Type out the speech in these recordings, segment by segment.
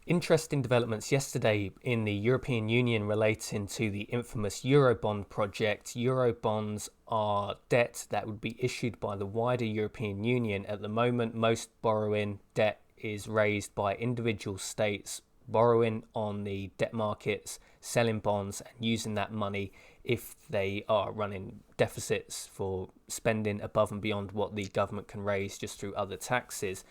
Interesting developments yesterday in the European Union relating to the infamous Eurobond project. Eurobonds are debt that would be issued by the wider European Union. At the moment, most borrowing debt is raised by individual states borrowing on the debt markets, selling bonds, and using that money if they are running deficits for spending above and beyond what the government can raise just through other taxes.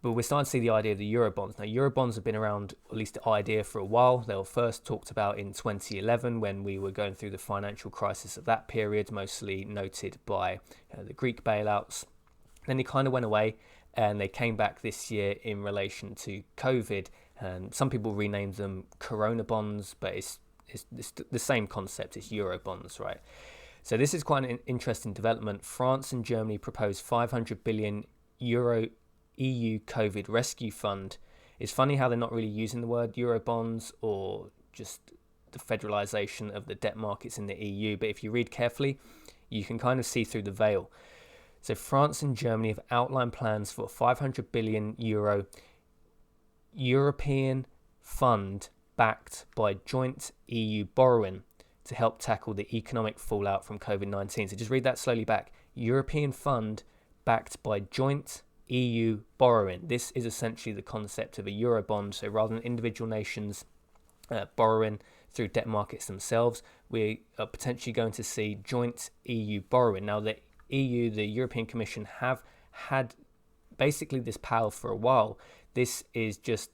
But we're starting to see the idea of the Eurobonds. Now, Eurobonds have been around, at least the idea, for a while. They were first talked about in 2011 when we were going through the financial crisis of that period, mostly noted by the Greek bailouts. Then they kind of went away and they came back this year in relation to COVID. And some people renamed them Corona bonds, but it's the same concept. It's Eurobonds, right? So this is quite an interesting development. France and Germany proposed 500 billion euro EU COVID rescue fund. It's funny how they're not really using the word Eurobonds or just the federalisation of the debt markets in the EU, but if you read carefully, you can kind of see through the veil. So France and Germany have outlined plans for a 500 billion euro European fund backed by joint EU borrowing to help tackle the economic fallout from COVID-19. So just read that slowly back. European fund backed by joint EU borrowing. This is essentially the concept of a Eurobond. So rather than individual nations borrowing through debt markets themselves, we are potentially going to see joint EU borrowing. Now, the EU, the European Commission, have had basically this power for a while. This is just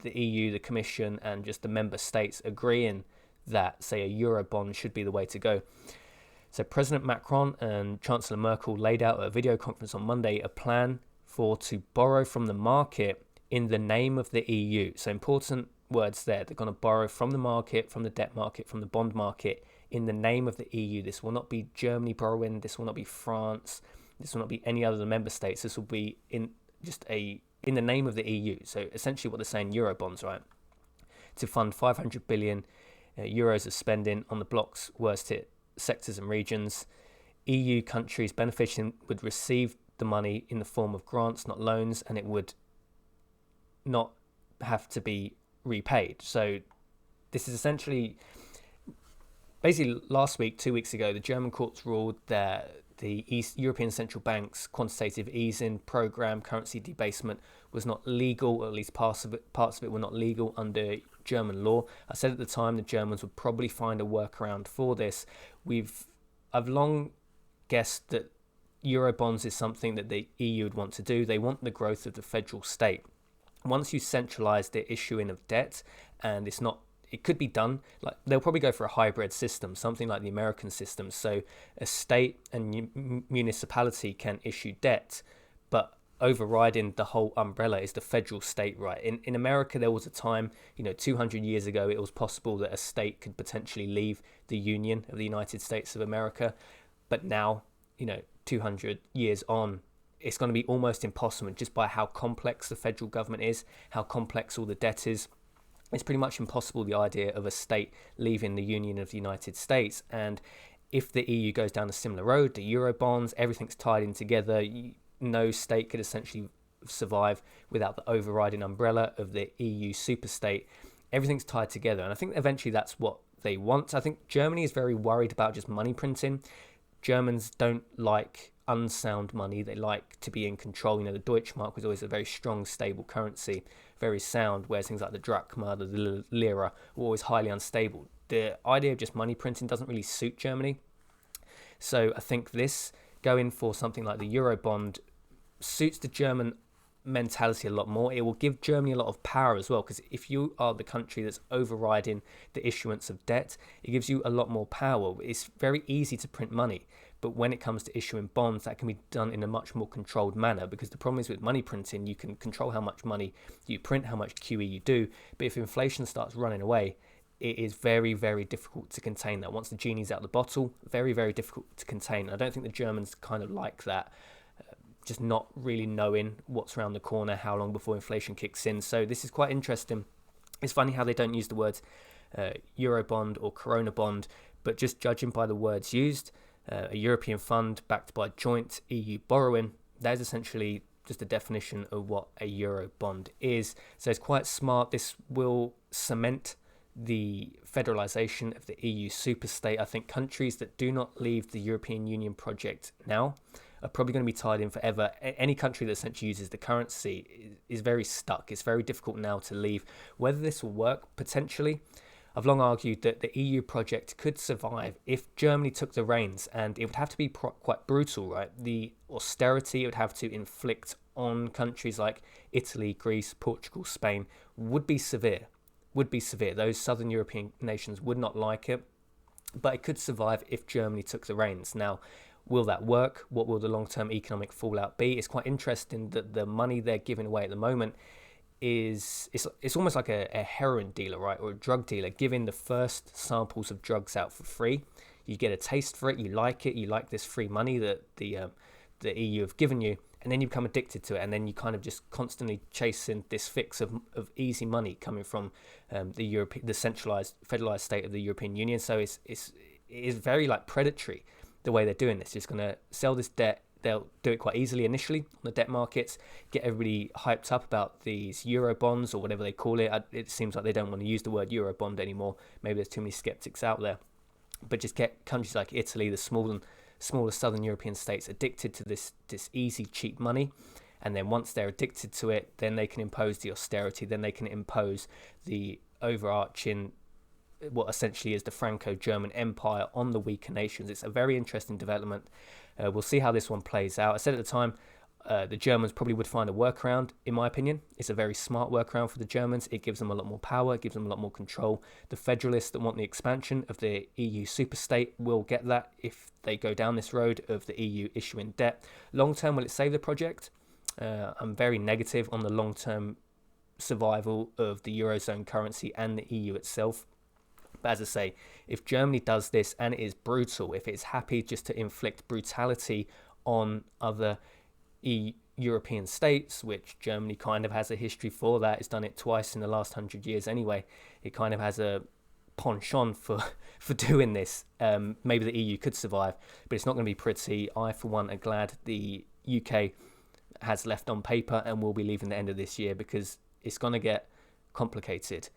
the EU, the Commission, and just the member states agreeing that, say, a Eurobond should be the way to go. So President Macron and Chancellor Merkel laid out at a video conference on Monday a plan to borrow from the market in the name of the EU. So important words there. They're going to borrow from the market, from the debt market, from the bond market in the name of the EU. This will not be Germany borrowing. This will not be France. This will not be any other of the member states. This will be in the name of the EU. So essentially what they're saying, Eurobonds, right? To fund 500 billion euros of spending on the bloc's worst hit sectors and regions. EU countries benefiting would receive the money in the form of grants, not loans, and it would not have to be repaid. So this is essentially, basically last week, 2 weeks ago, the German courts ruled that the European Central Bank's quantitative easing program, currency debasement, was not legal, or at least parts of it were not legal under German law. I said at the time the Germans would probably find a workaround for this. I've long guessed that Eurobonds is something that the EU would want to do. They want the growth of the federal state. Once you centralise the issuing of debt, and it could be done, like they'll probably go for a hybrid system, something like the American system. So a state and municipality can issue debt, but overriding the whole umbrella is the federal state, right? In America, there was a time, 200 years ago, it was possible that a state could potentially leave the Union of the United States of America. But now, 200 years on, it's going to be almost impossible just by how complex the federal government is, how complex all the debt is. It's pretty much impossible, the idea of a state leaving the Union of the United States. And if the EU goes down a similar road, the Eurobonds, everything's tied in together. No state could essentially survive without the overriding umbrella of the EU superstate. Everything's tied together. And I think eventually that's what they want. I think Germany is very worried about just money printing. Germans don't like unsound money. They like to be in control. The Deutschmark was always a very strong, stable currency, very sound, whereas things like the drachma, the lira, were always highly unstable. The idea of just money printing doesn't really suit Germany. So I think this, going for something like the Eurobond, suits the German mentality a lot more. It will give Germany a lot of power as well, because if you are the country that's overriding the issuance of debt, it gives you a lot more power. It's very easy to print money, but when it comes to issuing bonds, that can be done in a much more controlled manner, because the problem is with money printing, you can control how much money you print, how much QE you do, but if inflation starts running away, it is very, very difficult to contain that. Once the genie's out of the bottle, very, very difficult to contain. I don't think the Germans kind of like that. Just not really knowing what's around the corner, how long before inflation kicks in. So this is quite interesting. It's funny how they don't use the words Eurobond or Corona bond, but just judging by the words used, a European fund backed by joint EU borrowing, that is essentially just a definition of what a Eurobond is. So it's quite smart. This will cement the federalisation of the EU superstate. I think countries that do not leave the European Union project now are probably going to be tied in forever. Any country that essentially uses the currency is very stuck. It's very difficult now to leave. Whether this will work, potentially, I've long argued that the EU project could survive if Germany took the reins, and it would have to be quite brutal, right? The austerity it would have to inflict on countries like Italy, Greece, Portugal, Spain would be severe. Those southern European nations would not like it, but it could survive if Germany took the reins. Now, will that work? What will the long-term economic fallout be? It's quite interesting that the money they're giving away at the moment is it's almost like a heroin dealer, right, or a drug dealer giving the first samples of drugs out for free. You get a taste for it, you like this free money that the EU have given you, and then you become addicted to it, and then you kind of just constantly chasing this fix of easy money coming from the centralized federalized state of the European Union. So it is very like predatory the way they're doing this. Just going to sell this debt. They'll do it quite easily initially on the debt markets, get everybody hyped up about these Eurobonds or whatever they call it. It seems like they don't want to use the word Eurobond anymore. Maybe there's too many skeptics out there. But just get countries like Italy, the smaller southern European states, addicted to this easy, cheap money. And then once they're addicted to it, then they can impose the austerity. Then they can impose the overarching, what essentially is the Franco-German Empire on the weaker nations. It's a very interesting development. We'll see how this one plays out. I said at the time, the Germans probably would find a workaround, in my opinion. It's a very smart workaround for the Germans. It gives them a lot more power, it gives them a lot more control. The federalists that want the expansion of the EU superstate will get that if they go down this road of the EU issuing debt. Long term, will it save the project? I'm very negative on the long-term survival of the Eurozone currency and the EU itself. But as I say, if Germany does this and it is brutal, if it's happy just to inflict brutality on other European states, which Germany kind of has a history for that, it's done it twice in the last 100 years anyway, it kind of has a penchant for doing this. Maybe the EU could survive, but it's not going to be pretty. I, for one, are glad the UK has left on paper and will be leaving the end of this year, because it's going to get complicated.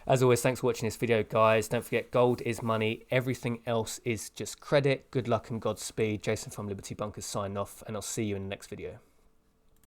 As always, thanks for watching this video, guys. Don't forget, gold is money. Everything else is just credit. Good luck and Godspeed. Jason from Liberty Bunkers signing off, and I'll see you in the next video.